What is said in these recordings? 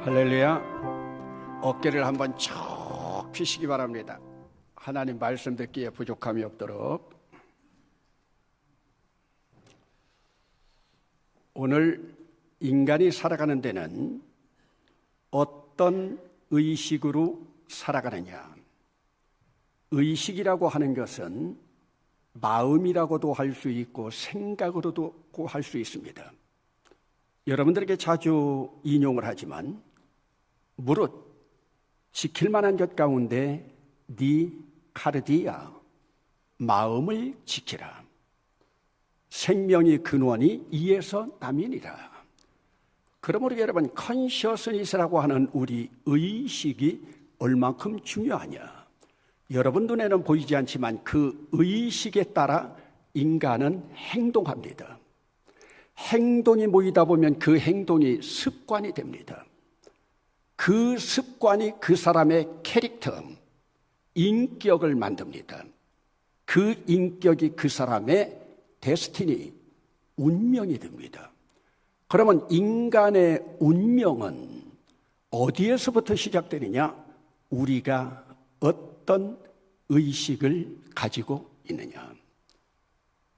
할렐루야. 어깨를 한번 쭉 펴시기 바랍니다. 하나님 말씀 듣기에 부족함이 없도록. 오늘 인간이 살아가는 데는 어떤 의식으로 살아가느냐. 의식이라고 하는 것은 마음이라고도 할 수 있고 생각으로도 할 수 있습니다. 여러분들에게 자주 인용을 하지만 무릇 지킬 만한 것 가운데 네 카르디아, 마음을 지키라. 생명의 근원이 이에서 남이니라. 그러므로 여러분, 컨셔스니스라고 하는 우리 의식이 얼만큼 중요하냐. 여러분 눈에는 보이지 않지만 그 의식에 따라 인간은 행동합니다. 행동이 모이다 보면 그 행동이 습관이 됩니다. 그 습관이 그 사람의 캐릭터, 인격을 만듭니다. 그 인격이 그 사람의 데스티니, 운명이 됩니다. 그러면 인간의 운명은 어디에서부터 시작되느냐? 우리가 어떤 의식을 가지고 있느냐.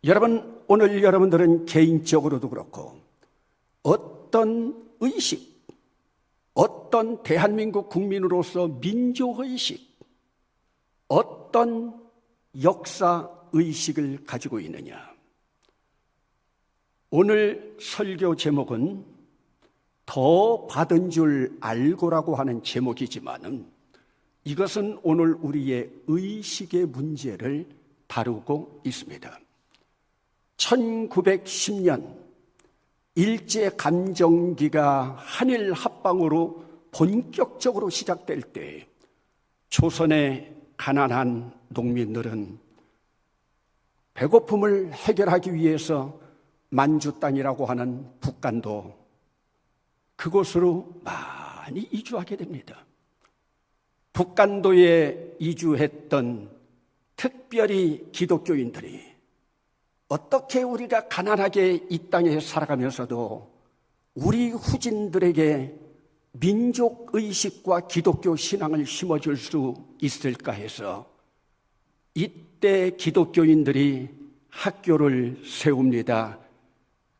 여러분, 오늘 여러분들은 개인적으로도 그렇고 어떤 의식, 어떤 대한민국 국민으로서 민족의식, 어떤 역사의식을 가지고 있느냐. 오늘 설교 제목은 더 받은 줄 알고라고 하는 제목이지만은 이것은 오늘 우리의 의식의 문제를 다루고 있습니다. 1910년 일제감정기가 한일 합방으로 본격적으로 시작될 때 조선의 가난한 농민들은 배고픔을 해결하기 위해서 만주 땅이라고 하는 북간도, 그곳으로 많이 이주하게 됩니다. 북간도에 이주했던 특별히 기독교인들이 어떻게 우리가 가난하게 이 땅에 살아가면서도 우리 후진들에게 민족의식과 기독교 신앙을 심어줄 수 있을까 해서 이때 기독교인들이 학교를 세웁니다.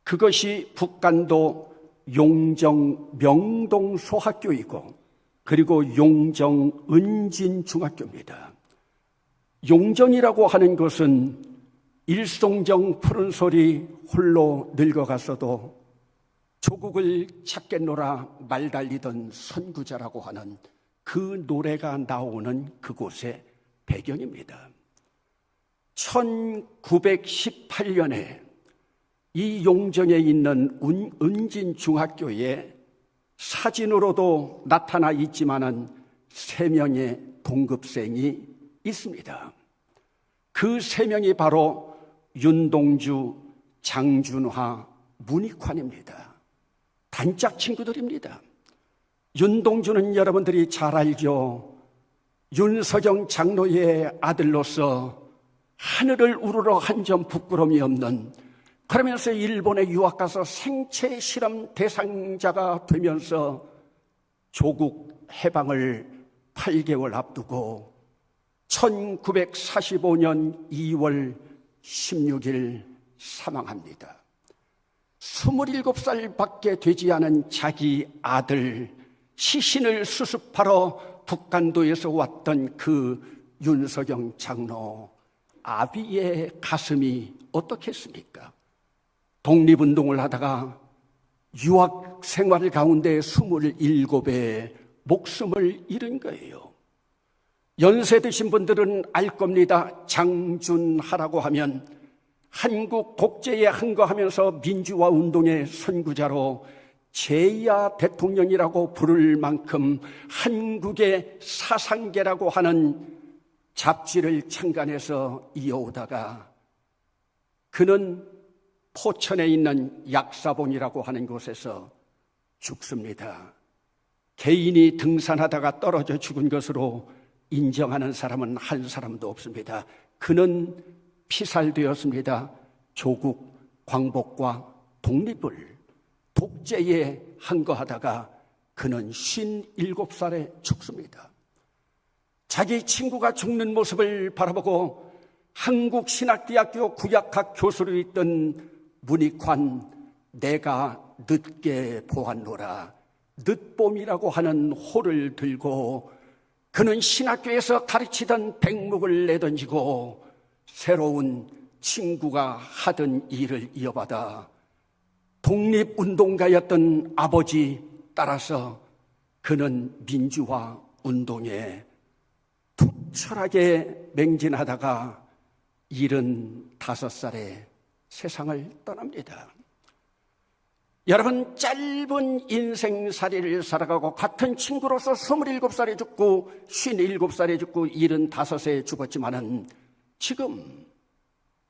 그것이 북간도 용정 명동소학교이고 그리고 용정 은진중학교입니다. 용정이라고 하는 것은 일송정 푸른 소리 홀로 늙어갔어도 조국을 찾겠노라 말달리던 선구자라고 하는 그 노래가 나오는 그곳의 배경입니다. 1918년에 이 용정에 있는 은진중학교에 사진으로도 나타나 있지만은 3명의 동급생이 있습니다. 그 3명이 바로 윤동주, 장준화, 문익환입니다. 단짝 친구들입니다. 윤동주는 여러분들이 잘 알죠. 윤석영 장로의 아들로서 하늘을 우러러 한 점 부끄러움이 없는, 그러면서 일본에 유학 가서 생체 실험 대상자가 되면서 조국 해방을 8개월 앞두고 1945년 2월 16일 사망합니다. 27살밖에 되지 않은 자기 아들 시신을 수습하러 북간도에서 왔던 그 윤석영 장로, 아비의 가슴이 어떻겠습니까? 독립운동을 하다가 유학 생활 가운데 27의 목숨을 잃은 거예요. 연세 드신 분들은 알 겁니다. 장준하라고 하면 한국 독재에 항거하면서 민주화 운동의 선구자로 제2야 대통령이라고 부를 만큼 한국의 사상계라고 하는 잡지를 창간해서 이어오다가 그는 포천에 있는 약사봉이라고 하는 곳에서 죽습니다. 개인이 등산하다가 떨어져 죽은 것으로 인정하는 사람은 한 사람도 없습니다. 그는 피살되었습니다. 조국 광복과 독립을 독재에 항거하다가 그는 57살에 죽습니다. 자기 친구가 죽는 모습을 바라보고 한국신학대학교 구약학 교수로 있던 문익환, 내가 늦게 보았노라, 늦봄이라고 하는 호를 들고 그는 신학교에서 가르치던 백목을 내던지고 새로운 친구가 하던 일을 이어받아 독립운동가였던 아버지 따라서 그는 민주화 운동에 투철하게 맹진하다가 75살에 세상을 떠납니다. 여러분, 짧은 인생살이를 살아가고 같은 친구로서 27살에 죽고 57살에 죽고 75세에 죽었지만은 지금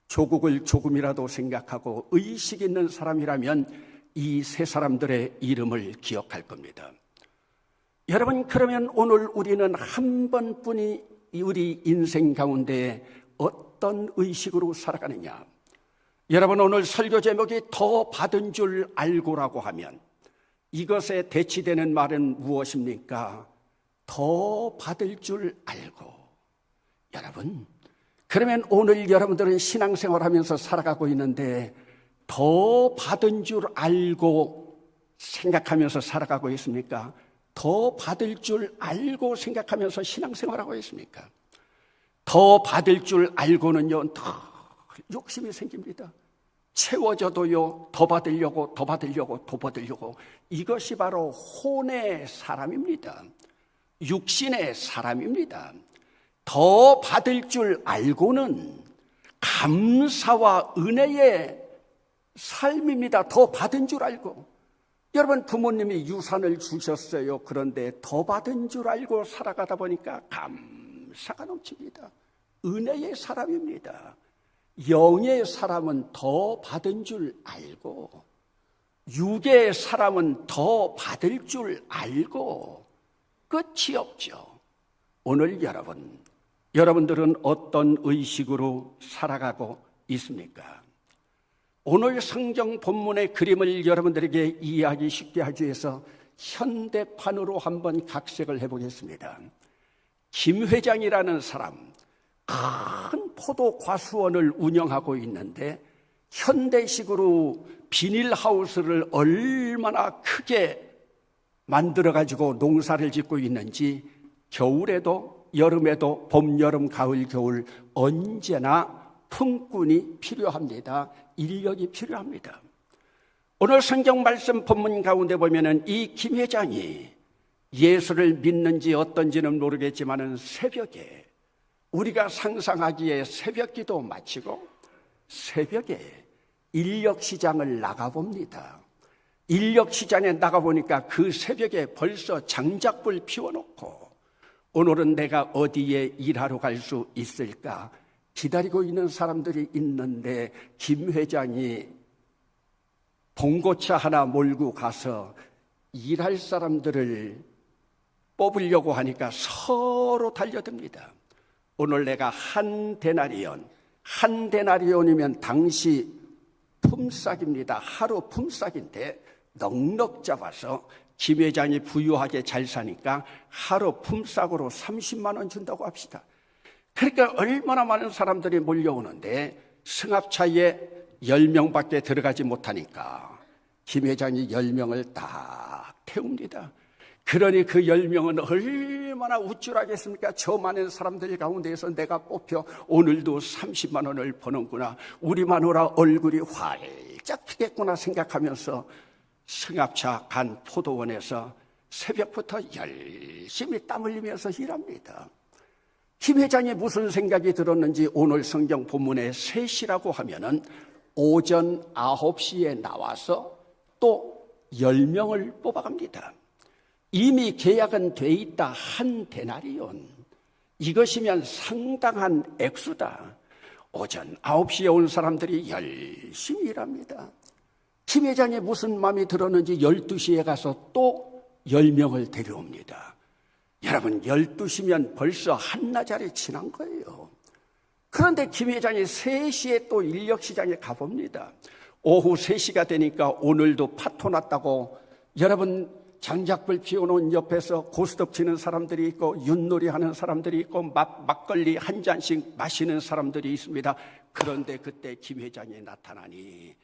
조국을 조금이라도 생각하고 의식 있는 사람이라면 이 세 사람들의 이름을 기억할 겁니다. 여러분, 그러면 오늘 우리는 한 번뿐이 우리 인생 가운데 어떤 의식으로 살아가느냐? 여러분, 오늘 설교 제목이 더 받은 줄 알고라고 하면 이것에 대치되는 말은 무엇입니까? 더 받을 줄 알고. 여러분, 그러면 오늘 여러분들은 신앙생활하면서 살아가고 있는데 더 받은 줄 알고 생각하면서 살아가고 있습니까? 더 받을 줄 알고 생각하면서 신앙생활하고 있습니까? 더 받을 줄 알고는요, 더 욕심이 생깁니다. 채워져도요, 더 받으려고, 더 받으려고, 더 받으려고. 이것이 바로 혼의 사람입니다. 육신의 사람입니다. 더 받을 줄 알고는 감사와 은혜의 삶입니다. 더 받은 줄 알고. 여러분, 부모님이 유산을 주셨어요. 그런데 더 받은 줄 알고 살아가다 보니까 감사가 넘칩니다. 은혜의 사람입니다. 영의 사람은 더 받은 줄 알고, 육의 사람은 더 받을 줄 알고 끝이 없죠. 오늘 여러분들은 어떤 의식으로 살아가고 있습니까? 오늘 성경 본문의 그림을 여러분들에게 이해하기 쉽게 하기 위해서 현대판으로 한번 각색을 해보겠습니다. 김 회장이라는 사람, 큰 포도 과수원을 운영하고 있는데 현대식으로 비닐하우스를 얼마나 크게 만들어가지고 농사를 짓고 있는지 겨울에도 여름에도 봄, 여름, 가을, 겨울 언제나 품꾼이 필요합니다. 인력이 필요합니다. 오늘 성경 말씀 본문 가운데 보면은 이 김 회장이 예수를 믿는지 어떤지는 모르겠지만은 새벽에 우리가 상상하기에 새벽 기도 마치고 새벽에 인력시장을 나가봅니다. 인력시장에 나가보니까 그 새벽에 벌써 장작불 피워놓고 오늘은 내가 어디에 일하러 갈 수 있을까 기다리고 있는 사람들이 있는데 김 회장이 봉고차 하나 몰고 가서 일할 사람들을 뽑으려고 하니까 서로 달려듭니다. 오늘 내가 한 데나리온이면 당시 품삯입니다. 하루 품삯인데 넉넉 잡아서 김 회장이 부유하게 잘 사니까 하루 품삯으로 30만 원 준다고 합시다. 그러니까 얼마나 많은 사람들이 몰려오는데 승합차에 10명밖에 들어가지 못하니까 김 회장이 10명을 딱 태웁니다. 그러니 그 10명은 얼마나 우쭐하겠습니까? 저 많은 사람들 가운데에서 내가 뽑혀 오늘도 30만 원을 버는구나. 우리 마누라 얼굴이 활짝 피겠구나 생각하면서 승합차 간 포도원에서 새벽부터 열심히 땀 흘리면서 일합니다. 김 회장이 무슨 생각이 들었는지 오늘 성경 본문에 3시라고 하면은 오전 9시에 나와서 또 10명을 뽑아갑니다. 이미 계약은 돼 있다. 한 데나리온. 이것이면 상당한 액수다. 오전 9시에 온 사람들이 열심히 일합니다. 김 회장이 무슨 마음이 들었는지 12시에 가서 또 10명을 데려옵니다. 여러분, 12시면 벌써 한나절이 지난 거예요. 그런데 김 회장이 3시에 또 인력시장에 가봅니다. 오후 3시가 되니까 오늘도 파토 났다고 여러분 장작불 피워놓은 옆에서 고스톱 치는 사람들이 있고 윷놀이 하는 사람들이 있고 막걸리 한 잔씩 마시는 사람들이 있습니다. 그런데 그때 김 회장이 나타나니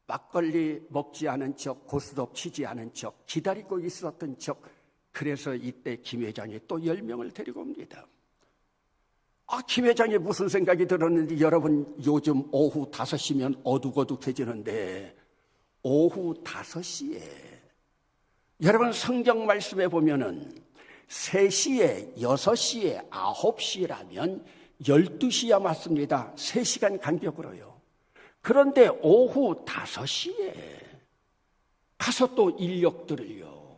막걸리 먹지 않은 척, 고스톱 치지 않은 척, 기다리고 있었던 척. 그래서 이때 김 회장이 또 10명을 데리고 옵니다. 김 회장이 무슨 생각이 들었는지, 여러분 요즘 오후 5시면 어둑어둑해지는데 오후 5시에 여러분 성경 말씀에 보면은 3시에, 6시에, 9시라면 12시야 맞습니다. 3시간 간격으로요. 그런데 오후 5시에 가서 또 인력들을요,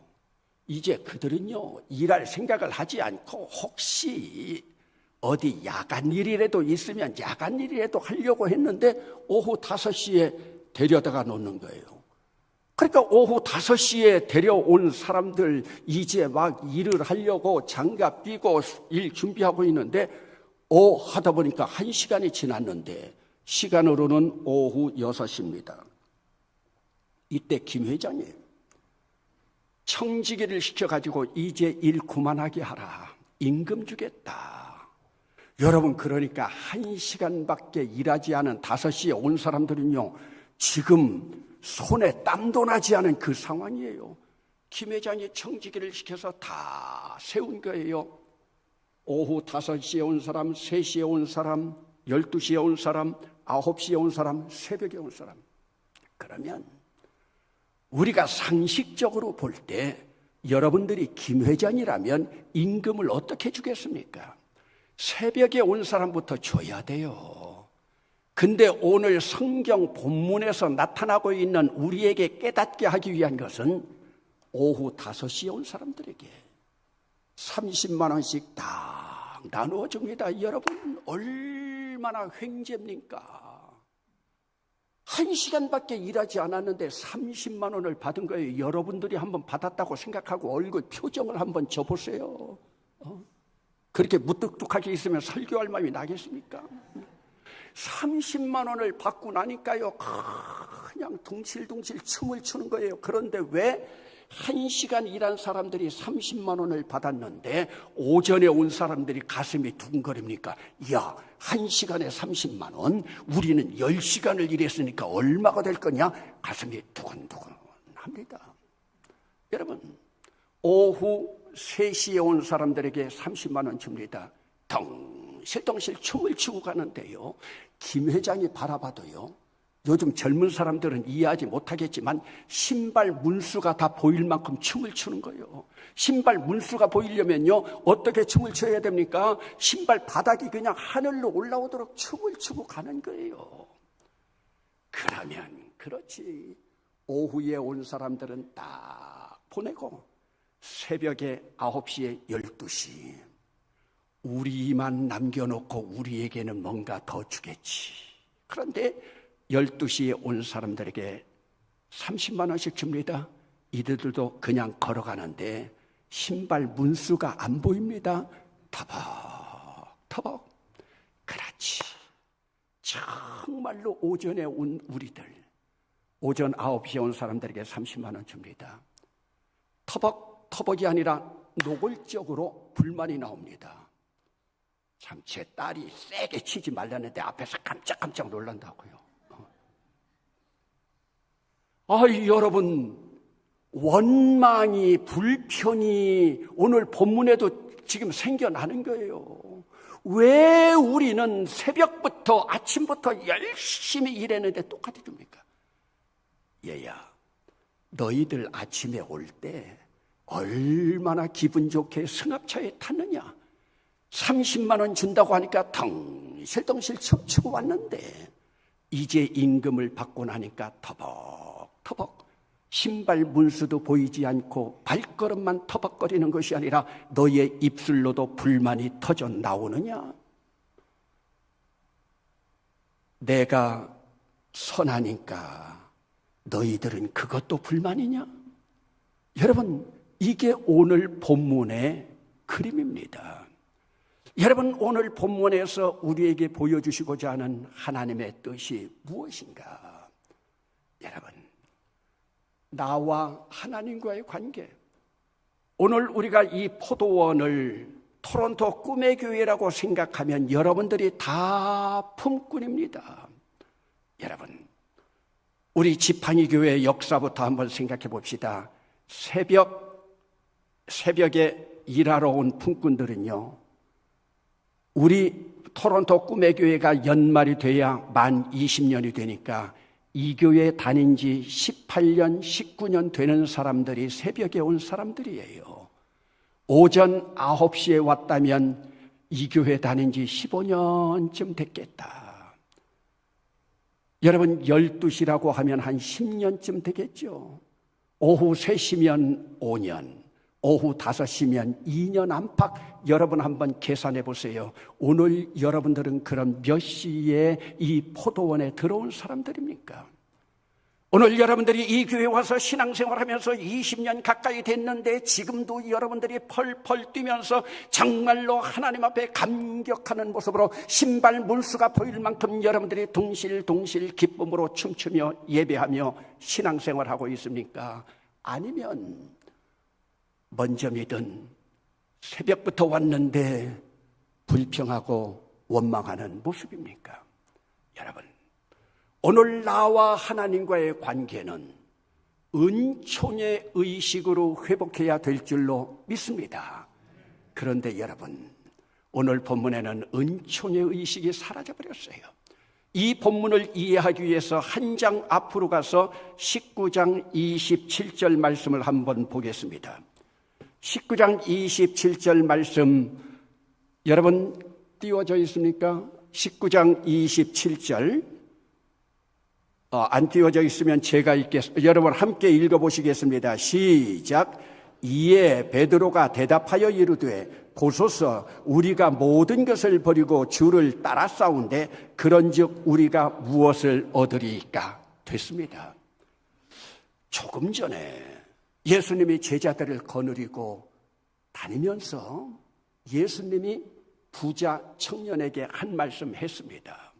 이제 그들은요 일할 생각을 하지 않고 혹시 어디 야간 일이라도 있으면 야간 일이라도 하려고 했는데 오후 5시에 데려다가 놓는 거예요. 그러니까 오후 5시에 데려온 사람들 이제 막 일을 하려고 장갑 끼고 일 준비하고 있는데 하다 보니까 1시간이 지났는데 시간으로는 오후 6시입니다. 이때 김 회장이 청지기를 시켜가지고 이제 일 그만하게 하라. 임금 주겠다. 여러분, 그러니까 1시간밖에 일하지 않은 5시에 온 사람들은요, 지금 손에 땀도 나지 않은 그 상황이에요. 김 회장이 청지기를 시켜서 다 세운 거예요. 오후 5시에 온 사람, 3시에 온 사람, 12시에 온 사람, 9시에 온 사람, 새벽에 온 사람. 그러면 우리가 상식적으로 볼 때 여러분들이 김 회장이라면 임금을 어떻게 주겠습니까? 새벽에 온 사람부터 줘야 돼요. 근데 오늘 성경 본문에서 나타나고 있는 우리에게 깨닫게 하기 위한 것은 오후 5시에 온 사람들에게 30만 원씩 딱 나누어 줍니다. 여러분, 얼마나 횡재입니까? 1시간밖에 일하지 않았는데 30만 원을 받은 거예요. 여러분들이 한번 받았다고 생각하고 얼굴 표정을 한번 줘보세요. 그렇게 무뚝뚝하게 있으면 설교할 마음이 나겠습니까? 30만 원을 받고 나니까요, 그냥 둥실둥실 춤을 추는 거예요. 그런데 왜 1시간 일한 사람들이 30만 원을 받았는데 오전에 온 사람들이 가슴이 두근거립니까? 야, 1시간에 30만 원, 우리는 10시간을 일했으니까 얼마가 될 거냐? 가슴이 두근두근합니다. 여러분, 오후 3시에 온 사람들에게 30만 원 줍니다. 덩실덩실 춤을 추고 가는데요, 김 회장이 바라봐도요, 요즘 젊은 사람들은 이해하지 못하겠지만 신발 문수가 다 보일 만큼 춤을 추는 거예요. 신발 문수가 보이려면요, 어떻게 춤을 춰야 됩니까? 신발 바닥이 그냥 하늘로 올라오도록 춤을 추고 가는 거예요. 그러면 그렇지, 오후에 온 사람들은 딱 보내고 새벽에 9시에 12시 우리만 남겨놓고 우리에게는 뭔가 더 주겠지. 그런데 12시에 온 사람들에게 30만 원씩 줍니다. 이들도 그냥 걸어가는데 신발 문수가 안 보입니다. 터벅터벅. 그렇지, 정말로 오전에 온 우리들, 오전 9시에 온 사람들에게 30만 원 줍니다. 터벅터벅이 아니라 노골적으로 불만이 나옵니다. 참, 제 딸이 세게 치지 말라는데 앞에서 깜짝깜짝 놀란다고요. 여러분, 원망이, 불평이 오늘 본문에도 지금 생겨나는 거예요. 왜 우리는 새벽부터, 아침부터 열심히 일했는데 똑같이 줍니까? 얘야, 너희들 아침에 올 때 얼마나 기분 좋게 승합차에 탔느냐? 30만 원 준다고 하니까 덩실덩실 춤추고 왔는데 이제 임금을 받고 나니까 터벅터벅 신발 문수도 보이지 않고 발걸음만 터벅거리는 것이 아니라 너의 입술로도 불만이 터져 나오느냐? 내가 선하니까 너희들은 그것도 불만이냐? 여러분, 이게 오늘 본문의 그림입니다. 여러분, 오늘 본문에서 우리에게 보여주시고자 하는 하나님의 뜻이 무엇인가? 여러분, 나와 하나님과의 관계. 오늘 우리가 이 포도원을 토론토 꿈의 교회라고 생각하면 여러분들이 다 품꾼입니다. 여러분, 우리 지팡이 교회의 역사부터 한번 생각해 봅시다. 새벽에 일하러 온 품꾼들은요, 우리 토론토 꿈의 교회가 연말이 돼야 만 20년이 되니까 이 교회에 다닌 지 18년, 19년 되는 사람들이 새벽에 온 사람들이에요. 오전 9시에 왔다면 이 교회 다닌 지 15년쯤 됐겠다. 여러분, 12시라고 하면 한 10년쯤 되겠죠. 오후 3시면 5년, 오후 5시면 2년 안팎. 여러분 한번 계산해 보세요. 오늘 여러분들은 그럼 몇 시에 이 포도원에 들어온 사람들입니까? 오늘 여러분들이 이 교회에 와서 신앙생활하면서 20년 가까이 됐는데 지금도 여러분들이 펄펄 뛰면서 정말로 하나님 앞에 감격하는 모습으로 신발 문수가 보일 만큼 여러분들이 둥실둥실 기쁨으로 춤추며 예배하며 신앙생활하고 있습니까? 아니면 먼저 믿은 새벽부터 왔는데 불평하고 원망하는 모습입니까? 여러분, 오늘 나와 하나님과의 관계는 은총의 의식으로 회복해야 될 줄로 믿습니다. 그런데 여러분, 오늘 본문에는 은총의 의식이 사라져버렸어요. 이 본문을 이해하기 위해서 한 장 앞으로 가서 19장 27절 말씀을 한번 보겠습니다. 19장 27절 말씀, 여러분 띄워져 있습니까? 19장 27절. 안 띄워져 있으면 제가 읽겠습니다. 여러분 함께 읽어보시겠습니다. 시작. 이에 베드로가 대답하여 이르되 보소서, 우리가 모든 것을 버리고 주를 따라 싸운데 그런즉 우리가 무엇을 얻으리이까? 됐습니다. 조금 전에 예수님이 제자들을 거느리고 다니면서 예수님이 부자 청년에게 한 말씀 했습니다.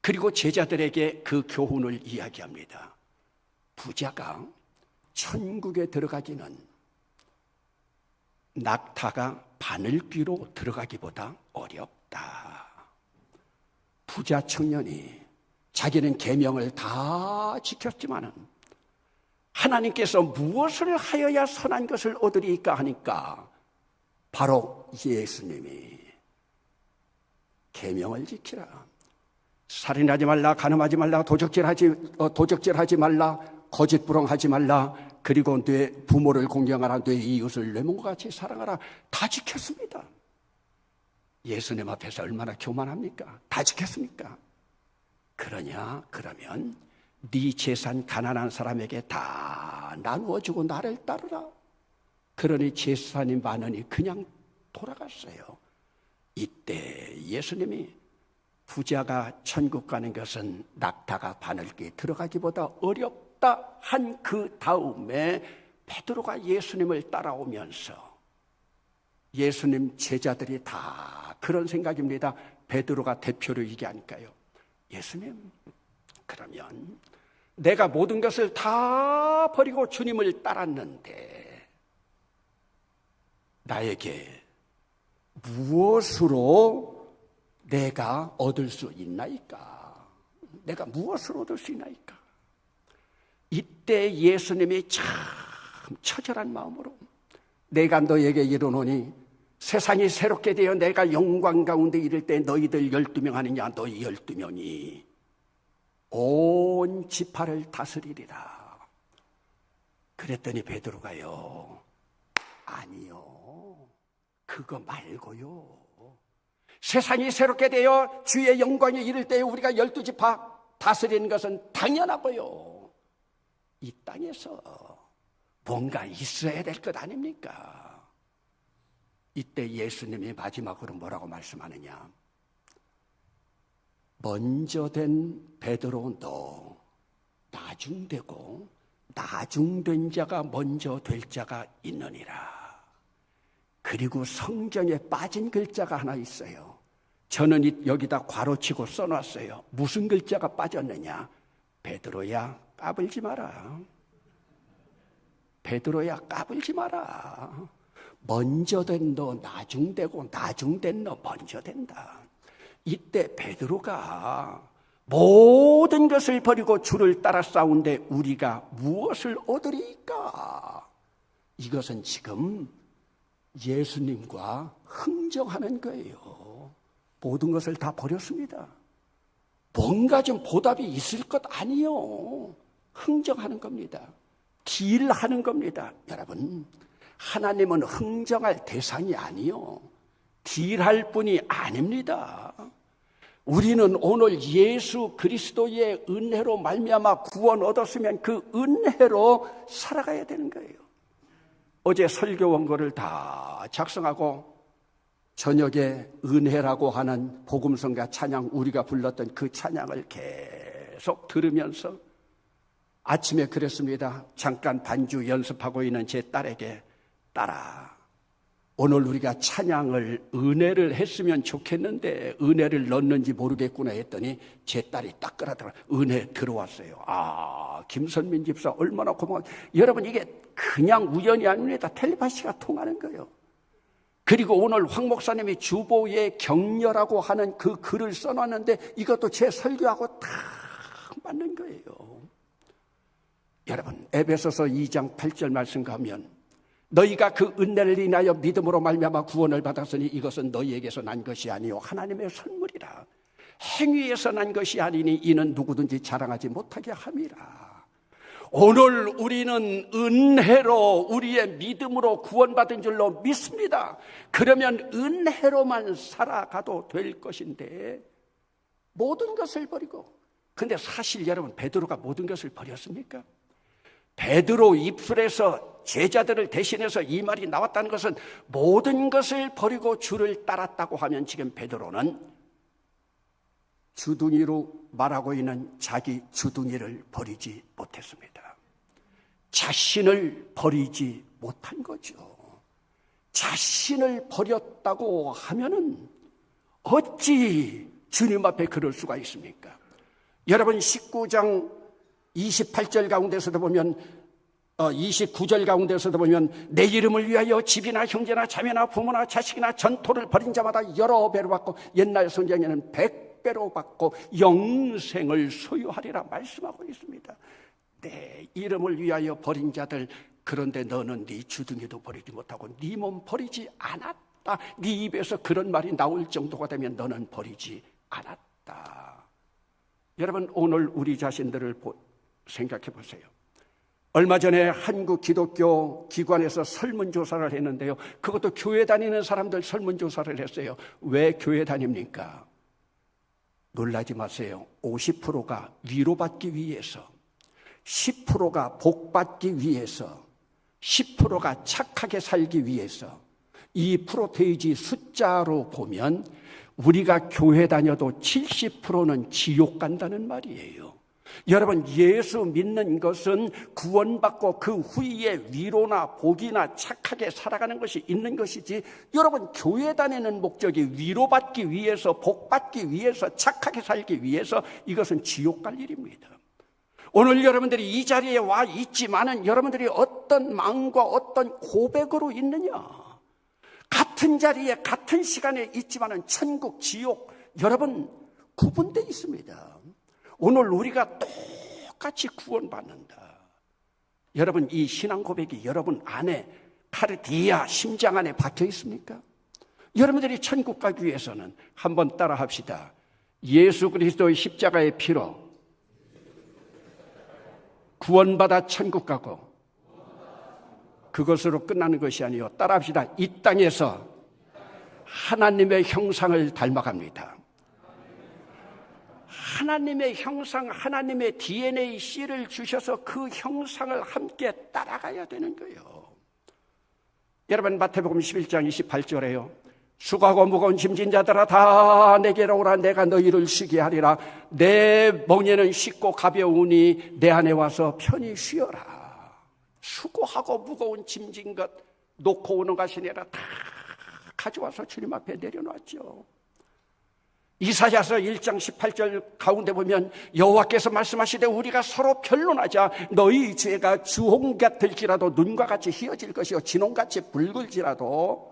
그리고 제자들에게 그 교훈을 이야기합니다. 부자가 천국에 들어가기는 낙타가 바늘귀로 들어가기보다 어렵다. 부자 청년이 자기는 계명을 다 지켰지만은 하나님께서 무엇을 하여야 선한 것을 얻으리까 하니까 바로 예수님이 계명을 지키라. 살인하지 말라, 간음하지 말라, 도적질하지 말라, 거짓부렁하지 말라, 그리고 내 부모를 공경하라, 내 이웃을 내 몸과 같이 사랑하라. 다 지켰습니다. 예수님 앞에서 얼마나 교만합니까? 다 지켰습니까? 그러면 네 재산 가난한 사람에게 다 나누어주고 나를 따르라. 그러니 재산이 많으니 그냥 돌아갔어요. 이때 예수님이 부자가 천국 가는 것은 낙타가 바늘귀에 들어가기보다 어렵다 한 그 다음에 베드로가 예수님을 따라오면서 예수님 제자들이 다 그런 생각입니다. 베드로가 대표로 얘기하니까요. 예수님, 그러면 내가 모든 것을 다 버리고 주님을 따랐는데 나에게 무엇으로 내가 얻을 수 있나이까? 내가 무엇을 얻을 수 있나이까? 이때 예수님이 참 처절한 마음으로 내가 너에게 이르노니 세상이 새롭게 되어 내가 영광 가운데 이를 때 너희들 12명 하느냐? 너희 12명이 온 지파를 다스리리라. 그랬더니 베드로가요, 아니요, 그거 말고요, 세상이 새롭게 되어 주의 영광에 이를 때 우리가 12지파 다스리는 것은 당연하고요, 이 땅에서 뭔가 있어야 될 것 아닙니까? 이때 예수님이 마지막으로 뭐라고 말씀하느냐? 먼저 된 베드로, 너 나중되고 나중된 자가 먼저 될 자가 있느니라. 그리고 성경에 빠진 글자가 하나 있어요. 저는 여기다 괄호치고 써놨어요. 무슨 글자가 빠졌느냐? 베드로야, 까불지 마라. 베드로야, 까불지 마라. 먼저 된 너 나중되고 나중된 너 먼저 된다. 이때 베드로가 모든 것을 버리고 주를 따라 싸운데 우리가 무엇을 얻으리까? 이것은 지금 예수님과 흥정하는 거예요. 모든 것을 다 버렸습니다. 뭔가 좀 보답이 있을 것 아니요. 흥정하는 겁니다. 딜하는 겁니다. 여러분, 하나님은 흥정할 대상이 아니요. 딜할 분이 아닙니다. 우리는 오늘 예수 그리스도의 은혜로 말미암아 구원 얻었으면 그 은혜로 살아가야 되는 거예요. 어제 설교 원고를 다 작성하고 저녁에 은혜라고 하는 복음성가 찬양, 우리가 불렀던 그 찬양을 계속 들으면서 아침에 그랬습니다. 잠깐 반주 연습하고 있는 제 딸에게, 딸아, 오늘 우리가 찬양을 은혜를 했으면 좋겠는데 은혜를 넣었는지 모르겠구나 했더니 제 딸이 딱 그러더라고요. 은혜 들어왔어요. 아, 김선민 집사 얼마나 고마워요. 여러분, 이게 그냥 우연이 아닙니다. 텔레파시가 통하는 거예요. 그리고 오늘 황 목사님이 주보의 격려라고 하는 그 글을 써놨는데 이것도 제 설교하고 딱 맞는 거예요. 여러분, 에베소서 2장 8절 말씀 가면 너희가 그 은혜를 인하여 믿음으로 말미암아 구원을 받았으니 이것은 너희에게서 난 것이 아니요 하나님의 선물이라. 행위에서 난 것이 아니니 이는 누구든지 자랑하지 못하게 함이라. 오늘 우리는 은혜로 우리의 믿음으로 구원받은 줄로 믿습니다. 그러면 은혜로만 살아가도 될 것인데 모든 것을 버리고, 근데 사실 여러분, 베드로가 모든 것을 버렸습니까? 베드로 입술에서 제자들을 대신해서 이 말이 나왔다는 것은 모든 것을 버리고 주를 따랐다고 하면 지금 베드로는 주둥이로 말하고 있는 자기 주둥이를 버리지 못했습니다. 자신을 버리지 못한 거죠. 자신을 버렸다고 하면은 어찌 주님 앞에 그럴 수가 있습니까? 여러분, 19장 28절 가운데서도 보면 29절 가운데서도 보면 내 이름을 위하여 집이나 형제나 자매나 부모나 자식이나 전토를 벌인 자마다 여러 배로 받고 옛날 성경에는 100배로 받고 영생을 소유하리라 말씀하고 있습니다. 내 이름을 위하여 버린 자들, 그런데 너는 네 주둥이도 버리지 못하고 네 몸 버리지 않았다. 네 입에서 그런 말이 나올 정도가 되면 너는 버리지 않았다. 여러분, 오늘 우리 자신들을 생각해 보세요. 얼마 전에 한국 기독교 기관에서 설문조사를 했는데요. 그것도 교회 다니는 사람들 설문조사를 했어요. 왜 교회 다닙니까? 놀라지 마세요. 50%가 위로받기 위해서, 10%가 복받기 위해서, 10%가 착하게 살기 위해서. 이 프로테이지 숫자로 보면 우리가 교회 다녀도 70%는 지옥 간다는 말이에요. 여러분, 예수 믿는 것은 구원받고 그 후에 위로나 복이나 착하게 살아가는 것이 있는 것이지, 여러분, 교회 다니는 목적이 위로받기 위해서, 복받기 위해서, 착하게 살기 위해서, 이것은 지옥 갈 일입니다. 오늘 여러분들이 이 자리에 와 있지만은 여러분들이 어떤 마음과 어떤 고백으로 있느냐? 같은 자리에 같은 시간에 있지만은 천국, 지옥, 여러분 구분되어 있습니다. 오늘 우리가 똑같이 구원받는다. 여러분, 이 신앙 고백이 여러분 안에 카르디아 심장 안에 박혀 있습니까? 여러분들이 천국 가기 위해서는 한번 따라 합시다. 예수 그리스도의 십자가의 피로 구원받아 천국 가고, 그것으로 끝나는 것이 아니요, 따라 합시다. 이 땅에서 하나님의 형상을 닮아갑니다. 하나님의 형상, 하나님의 DNA 씨를 주셔서 그 형상을 함께 따라가야 되는 거예요. 여러분, 마태복음 11장 28절에요. 수고하고 무거운 짐진 자들아 다 내게로 오라. 내가 너희를 쉬게 하리라. 내 멍에는 쉽고 가벼우니 내 안에 와서 편히 쉬어라. 수고하고 무거운 짐진 것 놓고 오는 것이 아니라 다 가져와서 주님 앞에 내려놨죠. 이사야서 1장 18절 가운데 보면 여호와께서 말씀하시되 우리가 서로 변론하자. 너희 죄가 주홍 같을지라도 눈과 같이 희어질 것이요 진홍같이 붉을지라도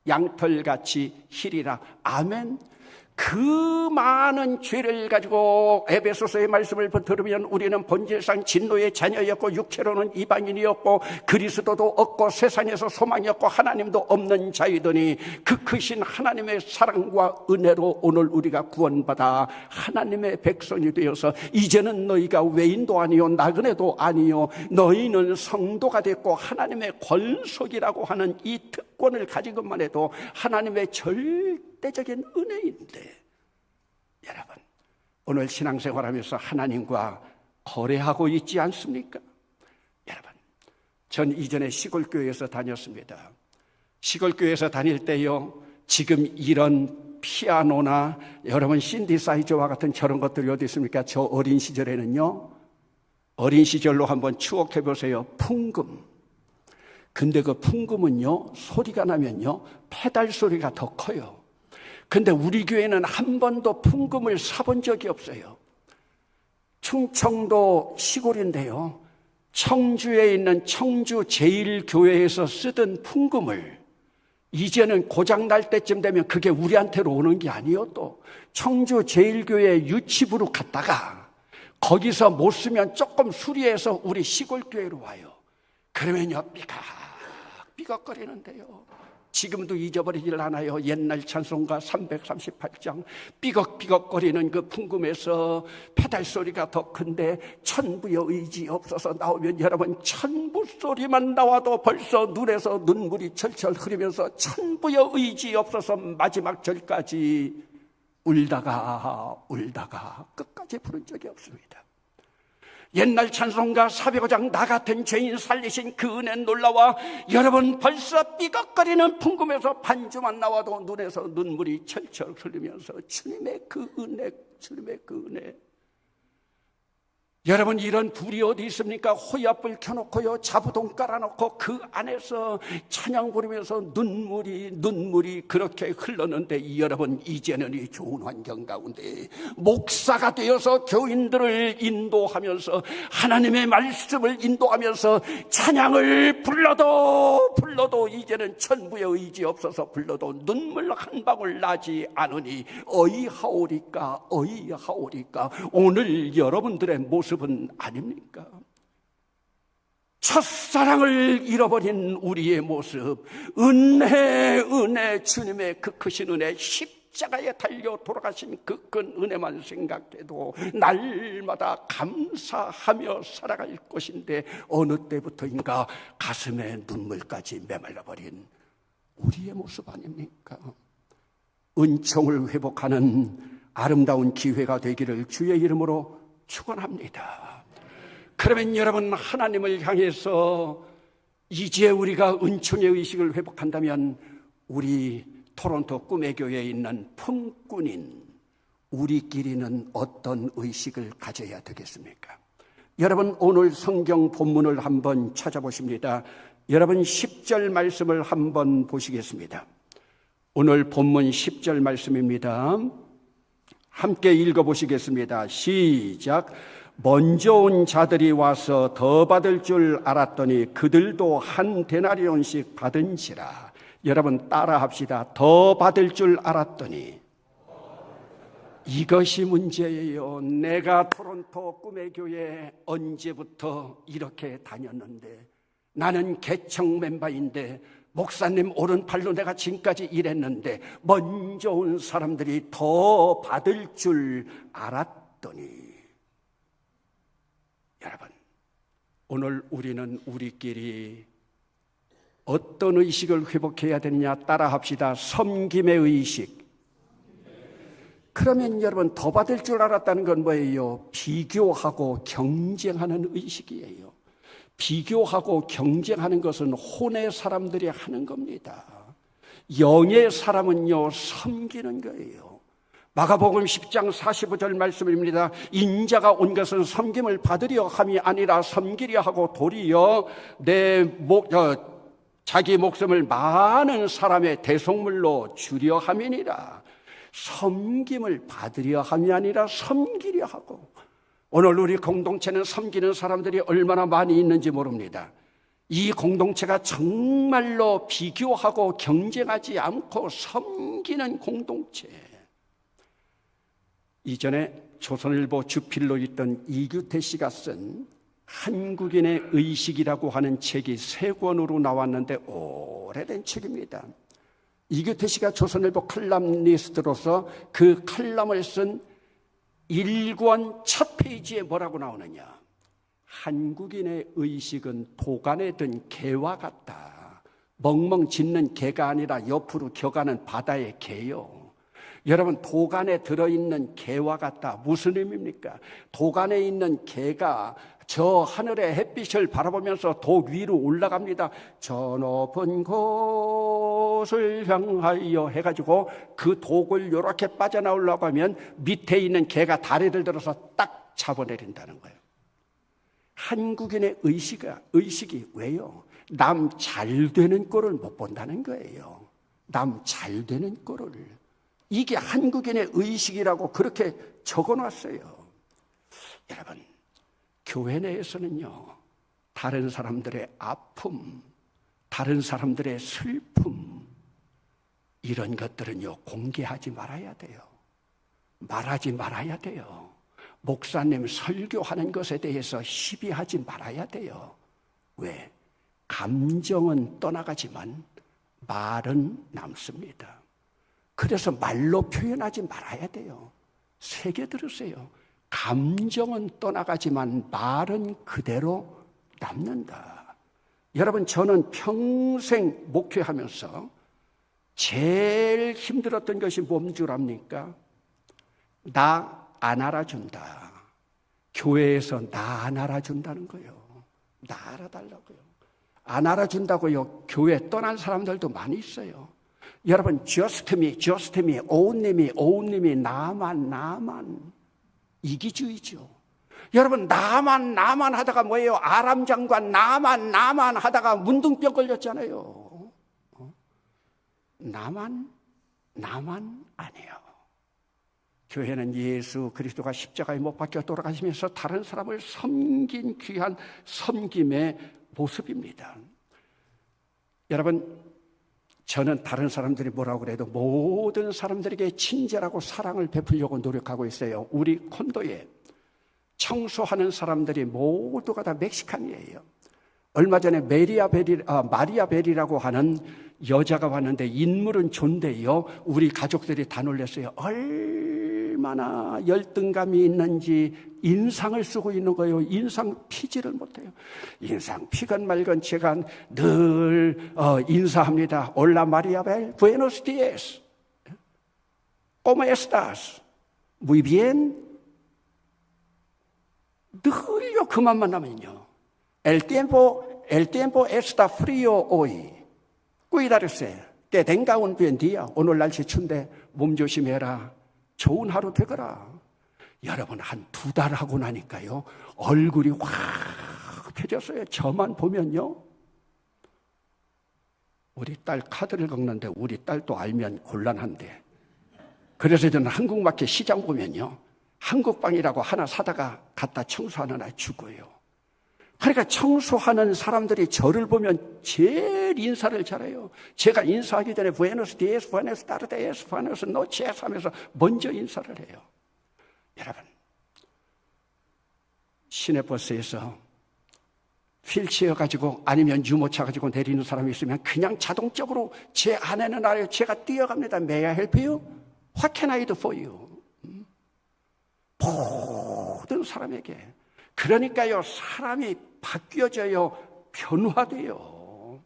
양털같이 희리라. 아멘. 그 많은 죄를 가지고 에베소서의 말씀을 들으면 우리는 본질상 진노의 자녀였고 육체로는 이방인이었고 그리스도도 없고 세상에서 소망이 없고 하나님도 없는 자이더니 그 크신 하나님의 사랑과 은혜로 오늘 우리가 구원받아 하나님의 백성이 되어서 이제는 너희가 외인도 아니요 나그네도 아니요 너희는 성도가 됐고 하나님의 권속이라고 하는 이 특권을 가진 것만 해도 하나님의 절대적인 은혜인데, 여러분 오늘 신앙생활하면서 하나님과 거래하고 있지 않습니까? 여러분, 전 이전에 시골교회에서 다녔습니다. 시골교회에서 다닐 때요, 지금 이런 피아노나 여러분 신디사이저와 같은 저런 것들이 어디 있습니까? 저 어린 시절에는요, 어린 시절로 한번 추억해 보세요. 풍금. 근데 그 풍금은요, 소리가 나면요 페달 소리가 더 커요. 근데 우리 교회는 한 번도 풍금을 사본 적이 없어요. 충청도 시골인데요, 청주에 있는 청주 제1교회에서 쓰던 풍금을 이제는 고장 날 때쯤 되면 그게 우리한테로 오는 게 아니에요. 또 청주 제1교회 유치부로 갔다가 거기서 못 쓰면 조금 수리해서 우리 시골교회로 와요. 그러면요 삐걱거리는데요, 지금도 잊어버리질 않아요. 옛날 찬송가 338장 삐걱삐걱거리는 그 풍금에서 페달 소리가 더 큰데 천부의 의지 없어서 나오면 여러분 천부 소리만 나와도 벌써 눈에서 눈물이 철철 흐르면서 천부의 의지 없어서 마지막 절까지 울다가 끝까지 부른 적이 없습니다. 옛날 찬송가 405장 나 같은 죄인 살리신 그 은혜 놀라와, 여러분 벌써 삐걱거리는 풍금에서 반주만 나와도 눈에서 눈물이 철철 흘리면서 주님의 그 은혜, 주님의 그 은혜. 여러분 이런 불이 어디 있습니까? 호야불 켜놓고요 자부동 깔아놓고 그 안에서 찬양 부르면서 눈물이 그렇게 흘렀는데, 여러분 이제는 이 좋은 환경 가운데 목사가 되어서 교인들을 인도하면서 하나님의 말씀을 인도하면서 찬양을 불러도 이제는 천부의 의지 없어서 불러도 눈물 한 방울 나지 않으니 어이하오리까. 오늘 여러분들의 모습은 아닙니까? 첫사랑을 잃어버린 우리의 모습, 은혜, 주님의 그 크신 은혜, 십자가에 달려 돌아가신 그 큰 은혜만 생각해도 날마다 감사하며 살아갈 것인데, 어느 때부터인가 가슴에 눈물까지 메말라버린 우리의 모습 아닙니까? 은총을 회복하는 아름다운 기회가 되기를 주의 이름으로 축원합니다. 그러면 여러분 하나님을 향해서 이제 우리가 은총의 의식을 회복한다면 우리 토론토 꿈의 교회에 있는 품꾼인 우리끼리는 어떤 의식을 가져야 되겠습니까? 여러분 오늘 성경 본문을 한번 찾아보십니다. 여러분 10절 말씀을 한번 보시겠습니다. 오늘 본문 10절 말씀입니다. 함께 읽어보시겠습니다. 시작. 먼저 온 자들이 와서 더 받을 줄 알았더니 그들도 한 데나리온씩 받은지라. 여러분 따라합시다. 더 받을 줄 알았더니. 이것이 문제예요. 내가 토론토 꿈의 교회 언제부터 이렇게 다녔는데, 나는 개척 멤버인데 목사님 오른팔로 내가 지금까지 일했는데 먼저 온 사람들이 더 받을 줄 알았더니. 여러분 오늘 우리는 우리끼리 어떤 의식을 회복해야 되느냐 따라합시다. 섬김의 의식. 그러면 여러분 더 받을 줄 알았다는 건 뭐예요? 비교하고 경쟁하는 의식이에요. 비교하고 경쟁하는 것은 혼의 사람들이 하는 겁니다. 영의 사람은요 섬기는 거예요. 마가복음 10장 45절 말씀입니다. 인자가 온 것은 섬김을 받으려 함이 아니라 섬기려 하고 도리어 자기 목숨을 많은 사람의 대속물로 주려 함이니라. 섬김을 받으려 함이 아니라 섬기려 하고, 오늘 우리 공동체는 섬기는 사람들이 얼마나 많이 있는지 모릅니다. 이 공동체가 정말로 비교하고 경쟁하지 않고 섬기는 공동체. 이전에 조선일보 주필로 있던 이규태 씨가 쓴 한국인의 의식이라고 하는 책이 3권으로 나왔는데 오래된 책입니다. 이규태 씨가 조선일보 칼럼니스트로서 그 칼럼을 쓴 1권 첫 페이지에 뭐라고 나오느냐? 한국인의 의식은 도간에 든 개와 같다. 멍멍 짖는 개가 아니라 옆으로 격하는 바다의 개요. 여러분, 도간에 들어있는 개와 같다. 무슨 의미입니까? 도간에 있는 개가 저 하늘의 햇빛을 바라보면서 도 위로 올라갑니다. 저 높은 곳을 향하여 해가지고 그 독을 이렇게 빠져나오려고 하면 밑에 있는 개가 다리를 들어서 딱 잡아내린다는 거예요. 한국인의 의식이 왜요? 남 잘 되는 꼴을 못 본다는 거예요. 남 잘 되는 꼴을. 이게 한국인의 의식이라고 그렇게 적어놨어요. 여러분, 교회 내에서는요, 다른 사람들의 아픔, 다른 사람들의 슬픔, 이런 것들은요, 공개하지 말아야 돼요. 말하지 말아야 돼요. 목사님 설교하는 것에 대해서 시비하지 말아야 돼요. 왜? 감정은 떠나가지만 말은 남습니다. 그래서 말로 표현하지 말아야 돼요. 새겨 들으세요. 감정은 떠나가지만 말은 그대로 남는다. 여러분, 저는 평생 목회하면서 제일 힘들었던 것이 뭔 줄 압니까? 나 안 알아준다. 교회에서 나 안 알아준다는 거예요. 나 알아달라고요. 안 알아준다고요. 교회 떠난 사람들도 많이 있어요. 여러분, just me, 오은님이 나만 이기주의죠. 여러분, 나만 하다가 뭐예요? 아람 장관 나만 하다가 문둥병 걸렸잖아요. 나만 아니에요. 교회는 예수 그리스도가 십자가에 못 박혀 돌아가시면서 다른 사람을 섬긴 귀한 섬김의 모습입니다. 여러분, 저는 다른 사람들이 뭐라고 그래도 모든 사람들에게 친절하고 사랑을 베풀려고 노력하고 있어요. 우리 콘도에 청소하는 사람들이 모두가 다 멕시칸이에요. 얼마 전에 마리아 벨이라고 하는 여자가 왔는데 인물은 좋은데요, 우리 가족들이 다 놀랐어요. 얼마나 열등감이 있는지 인상을 쓰고 있는 거예요. 인상 피지를 못해요. 인상 피건 말건 제가 늘 인사합니다. Hola María Bel, buenos días. ¿Cómo estás? Muy bien. 늘요 그만 만나면요. El tiempo está frío hoy. Cuídate. Que tenga un buen día. 오늘 날씨 춘데 몸 조심해라. 좋은 하루 되거라. 여러분, 한 2달 하고 나니까요, 얼굴이 확 펴졌어요. 저만 보면요. 우리 딸 카드를 긁는데 우리 딸도 알면 곤란한데, 그래서 저는 한국마켓 시장 보면요, 한국빵이라고 하나 사다가 갖다 청소하는 아이 죽어요. 그러니까 청소하는 사람들이 저를 보면 제일 인사를 잘해요. 제가 인사하기 전에 부에노스 디에스, 부에노스 타르데스, 부에노스 노치에스 하면서 먼저 인사를 해요. 여러분, 시내버스에서 휠체어 가지고 아니면 유모차 가지고 내리는 사람이 있으면 그냥 자동적으로 제 안에는 알아요. 제가 뛰어갑니다. May I help you? What can I do for you? 모든 사람에게. 그러니까요, 사람이 바뀌어져요. 변화돼요.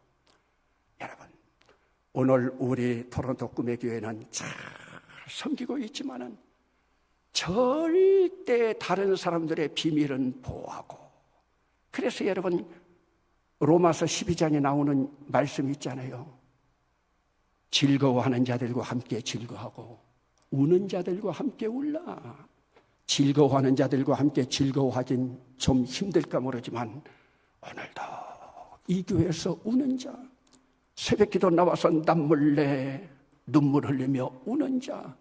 여러분, 오늘 우리 토론토 꿈의 교회는 잘 섬기고 있지만은 절대 다른 사람들의 비밀은 보호하고, 그래서 여러분, 로마서 12장에 나오는 말씀이 있잖아요. 즐거워하는 자들과 함께 즐거워하고 우는 자들과 함께 울라. 즐거워하는 자들과 함께 즐거워하긴 좀 힘들까 모르지만 오늘도 이 교회에서 우는 자, 새벽기도 나와서 남몰래 눈물 흘리며 우는 자,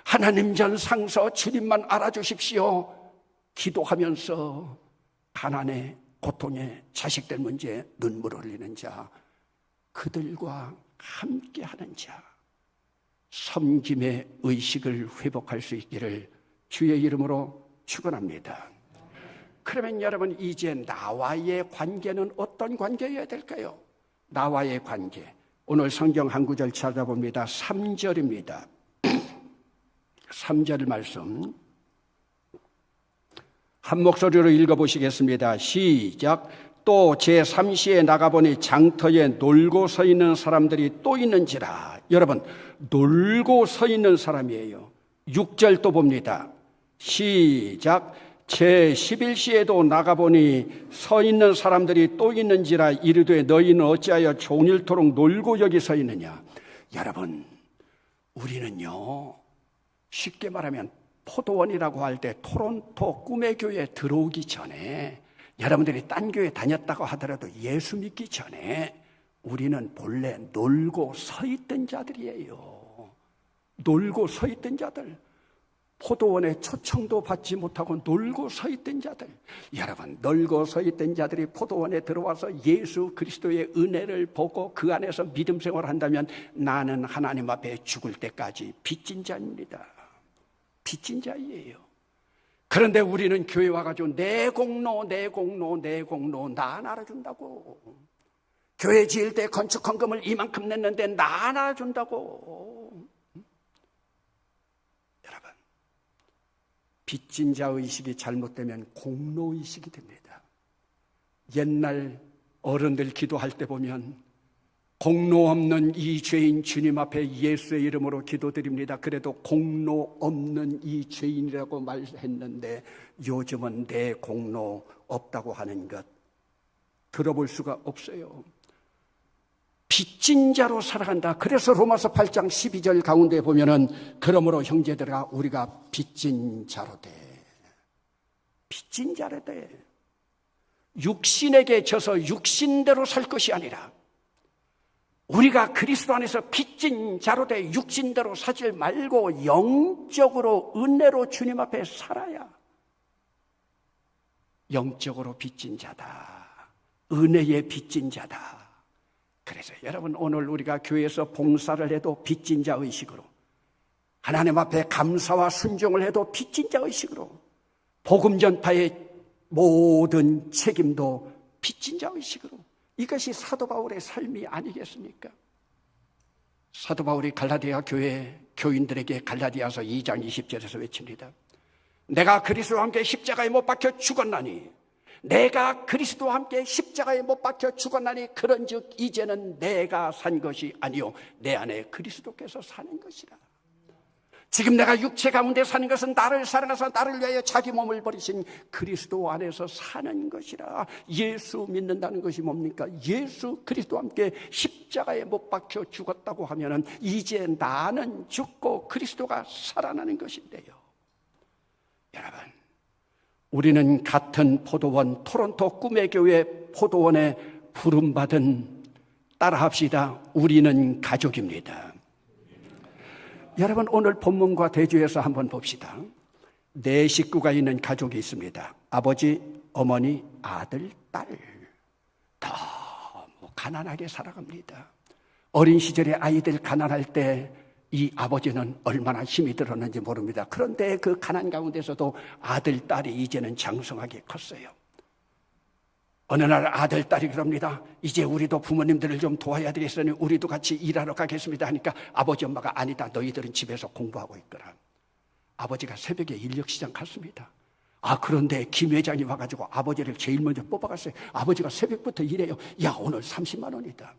하나님 전 상서 주님만 알아주십시오 기도하면서 가난에 고통에 자식들 문제에 눈물 흘리는 자, 그들과 함께하는 자, 섬김의 의식을 회복할 수 있기를 주의 이름으로 축원합니다. 그러면 여러분, 이제 나와의 관계는 어떤 관계여야 될까요? 나와의 관계, 오늘 성경 한 구절 찾아봅니다. 3절입니다 3절 말씀 한 목소리로 읽어보시겠습니다. 시작. 또 제3시에 나가보니 장터에 놀고 서 있는 사람들이 또 있는지라. 여러분, 놀고 서 있는 사람이에요. 6절 또 봅니다. 시작. 제11시에도 나가보니 서 있는 사람들이 또 있는지라. 이르되 너희는 어찌하여 종일토록 놀고 여기 서 있느냐. 여러분, 우리는요, 쉽게 말하면 포도원이라고 할 때 토론토 꿈의 교회에 들어오기 전에, 여러분들이 딴 교회 다녔다고 하더라도 예수 믿기 전에 우리는 본래 놀고 서 있던 자들이에요. 놀고 서 있던 자들, 포도원에 초청도 받지 못하고 놀고 서 있던 자들. 여러분, 놀고 서 있던 자들이 포도원에 들어와서 예수 그리스도의 은혜를 보고 그 안에서 믿음 생활을 한다면 나는 하나님 앞에 죽을 때까지 빚진 자입니다. 빚진 자이에요. 그런데 우리는 교회 와가지고 내 공로 나 안 알아준다고. 교회 지을 때 건축 헌금을 이만큼 냈는데 나 안 알아준다고. 여러분, 빚진 자 의식이 잘못되면 공로 의식이 됩니다. 옛날 어른들 기도할 때 보면 공로 없는 이 죄인 주님 앞에 예수의 이름으로 기도드립니다. 그래도 공로 없는 이 죄인이라고 말했는데 요즘은 내 공로 없다고 하는 것 들어볼 수가 없어요. 빚진 자로 살아간다. 그래서 로마서 8장 12절 가운데 보면은 그러므로 형제들아 우리가 빚진 자로 돼. 빚진 자로 돼. 육신에게 져서 육신대로 살 것이 아니라 우리가 그리스도 안에서 빚진 자로 돼 육신대로 사지 말고 영적으로 은혜로 주님 앞에 살아야 영적으로 빚진 자다. 은혜의 빚진 자다. 그래서 여러분, 오늘 우리가 교회에서 봉사를 해도 빚진 자 의식으로, 하나님 앞에 감사와 순종을 해도 빚진 자 의식으로, 복음 전파의 모든 책임도 빚진 자 의식으로, 이것이 사도 바울의 삶이 아니겠습니까? 사도 바울이 갈라디아 교회 교인들에게 갈라디아서 2장 20절에서 외칩니다. 내가 그리스도와 함께 십자가에 못 박혀 죽었나니, 내가 그리스도와 함께 십자가에 못 박혀 죽었나니 그런즉 이제는 내가 산 것이 아니요 내 안에 그리스도께서 사는 것이라. 지금 내가 육체 가운데 사는 것은 나를 사랑하사 나를 위하여 자기 몸을 버리신 그리스도 안에서 사는 것이라. 예수 믿는다는 것이 뭡니까? 예수 그리스도와 함께 십자가에 못 박혀 죽었다고 하면은 이제 나는 죽고 그리스도가 살아나는 것인데요. 여러분, 우리는 같은 포도원, 토론토 꿈의 교회 포도원에 부름받은, 따라합시다, 우리는 가족입니다. 여러분, 오늘 본문과 대조해서 한번 봅시다. 네 식구가 있는 가족이 있습니다. 아버지, 어머니, 아들, 딸. 너무 가난하게 살아갑니다. 어린 시절에 아이들 가난할 때 이 아버지는 얼마나 힘이 들었는지 모릅니다. 그런데 그 가난 가운데서도 아들, 딸이 이제는 장성하게 컸어요. 어느 날 아들, 딸이 그럽니다. 이제 우리도 부모님들을 좀 도와야 되겠으니 우리도 같이 일하러 가겠습니다 하니까 아버지, 엄마가 아니다, 너희들은 집에서 공부하고 있거라. 아버지가 새벽에 인력시장 갔습니다. 그런데 김 회장이 와가지고 아버지를 제일 먼저 뽑아갔어요. 아버지가 새벽부터 일해요. 야, 오늘 30만 원이다.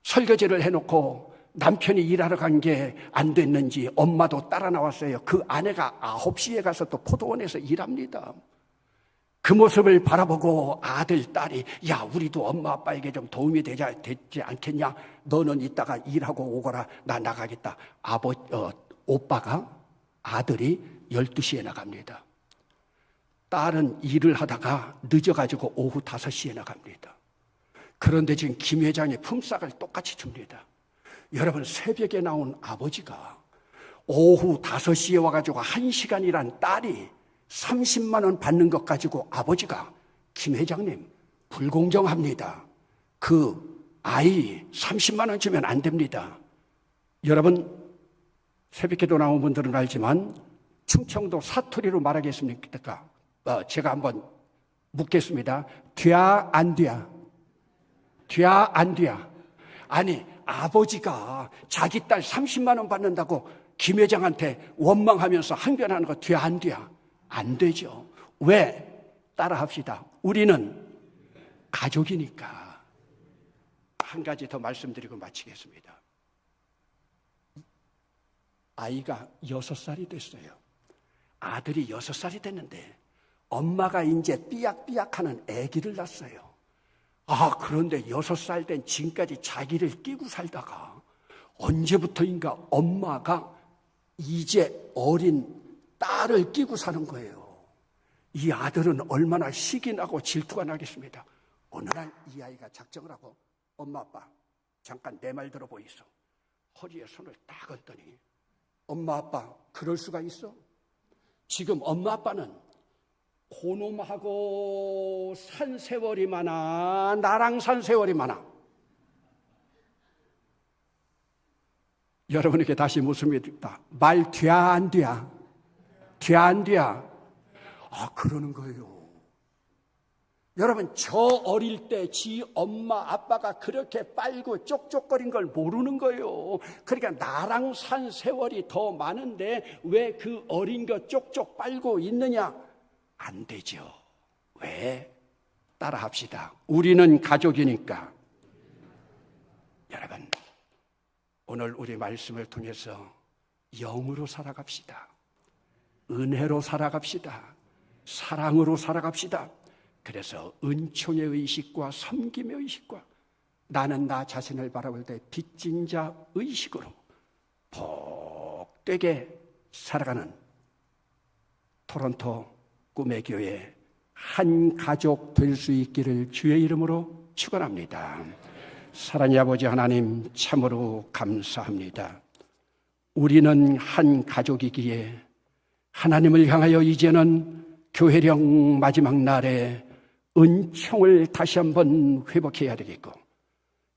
설거지를 해놓고 남편이 일하러 간 게 안 됐는지 엄마도 따라 나왔어요. 그 아내가 9시에 가서 또 포도원에서 일합니다. 그 모습을 바라보고 아들, 딸이 야, 우리도 엄마 아빠에게 좀 도움이 되지 않겠냐? 너는 이따가 일하고 오거라. 나 나가겠다. 오빠가, 아들이 12시에 나갑니다. 딸은 일을 하다가 늦어가지고 오후 5시에 나갑니다. 그런데 지금 김 회장이 품삯을 똑같이 줍니다. 여러분, 새벽에 나온 아버지가 오후 5시에 와가지고 1시간이란 딸이 30만 원 받는 것 가지고 아버지가 김 회장님 불공정합니다. 그 아이 30만 원 주면 안 됩니다. 여러분 새벽기도 나온 분들은 알지만 충청도 사투리로 말하겠습니까? 제가 한번 묻겠습니다. 뒤야 안 뒤야? 뒤야 안 뒤야? 아니 아버지가 자기 딸 30만 원 받는다고 김 회장한테 원망하면서 항변하는 거 뒤야 안 뒤야? 안 되죠. 왜? 따라합시다. 우리는 가족이니까. 한 가지 더 말씀드리고 마치겠습니다. 아이가 6살이 됐어요. 아들이 6살이 됐는데 엄마가 이제 삐약삐약하는 아기를 낳았어요. 그런데 6살 된 지금까지 자기를 끼고 살다가 언제부터인가 엄마가 이제 어린 딸을 끼고 사는 거예요. 이 아들은 얼마나 식이 나고 질투가 나겠습니다. 어느 날 이 아이가 작정을 하고 엄마 아빠 잠깐 내 말 들어보이소. 허리에 손을 딱 얹더니 엄마 아빠 그럴 수가 있어? 지금 엄마 아빠는 고놈하고 산 세월이 많아 나랑 산 세월이 많아. 여러분에게 다시 묻습니다. 말 뒤야 안 뒤야? 뒤야 안 뒤야? 그러는 거예요. 여러분 저 어릴 때 지 엄마 아빠가 그렇게 빨고 쪽쪽거린 걸 모르는 거예요. 그러니까 나랑 산 세월이 더 많은데 왜 그 어린 거 쪽쪽 빨고 있느냐? 안 되죠. 왜? 따라합시다. 우리는 가족이니까. 여러분 오늘 우리 말씀을 통해서 영으로 살아갑시다. 은혜로 살아갑시다. 사랑으로 살아갑시다. 그래서 은총의 의식과 섬김의 의식과 나는 나 자신을 바라볼 때 빚진 자 의식으로 복되게 살아가는 토론토 꿈의 교회 한 가족 될 수 있기를 주의 이름으로 축원합니다. 사랑의 아버지 하나님 참으로 감사합니다. 우리는 한 가족이기에 하나님을 향하여 이제는 교회령 마지막 날에 은총을 다시 한번 회복해야 되겠고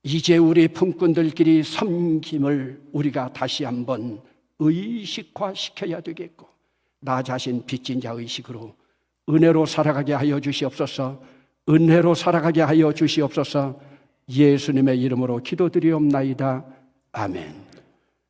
이제 우리 품꾼들끼리 섬김을 우리가 다시 한번 의식화시켜야 되겠고 나 자신 빚진 자 의식으로 은혜로 살아가게 하여 주시옵소서. 은혜로 살아가게 하여 주시옵소서. 예수님의 이름으로 기도드리옵나이다. 아멘.